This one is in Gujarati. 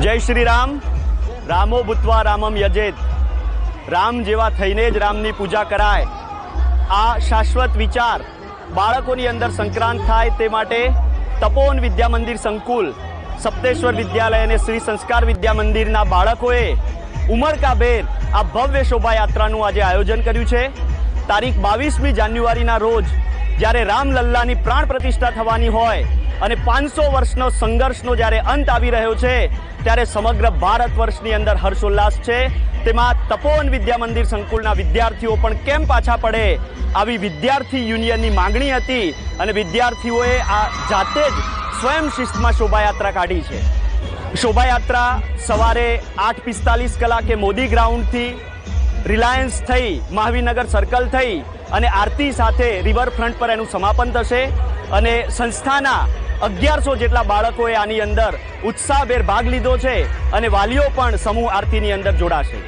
જય શ્રી રામ. રામો ભૂત્વા રામમ યજેત. રામ જેવા થઈને જ રામની પૂજા કરાય. આ શાશ્વત વિચાર બાળકોની અંદર સંક્રાંત થાય તે માટે તપોવન વિદ્યા મંદિર સંકુલ, સપ્તેશ્વર વિદ્યાલય અને શ્રી સંસ્કાર વિદ્યા મંદિરના બાળકોએ ઉમળકાભેર આ ભવ્ય શોભાયાત્રાનું આજે આયોજન કર્યું છે. તારીખ 22મી જાન્યુઆરીના રોજ જ્યારે રામલલ્લાની પ્રાણ પ્રતિષ્ઠા થવાની હોય અને 500 વર્ષનો સંઘર્ષનો જ્યારે અંત આવી રહ્યો છે ત્યારે સમગ્ર ભારત વર્ષની અંદર હર્ષોલ્લાસ છે. તેમાં તપોવન વિદ્યા મંદિર સંકુલના વિદ્યાર્થીઓ પણ કેમ પાછા પડે આવી વિદ્યાર્થી યુનિયનની માંગણી હતી અને વિદ્યાર્થીઓએ આ જાતે જ સ્વયં શિસ્તમાં શોભાયાત્રા કાઢી છે. શોભાયાત્રા સવારે 8:45 કલાકે મોદી ગ્રાઉન્ડથી રિલાયન્સ થઈ મહાવીનગર સર્કલ થઈ અને આરતી સાથે રિવરફ્રન્ટ પર એનું સમાપન થશે અને સંસ્થાના 1100 જેટલા બાળકોએ આની અંદર ઉત્સાહભેર ભાગ લીધો છે અને વાલીઓ પણ સમૂહ આરતીની અંદર જોડાશે.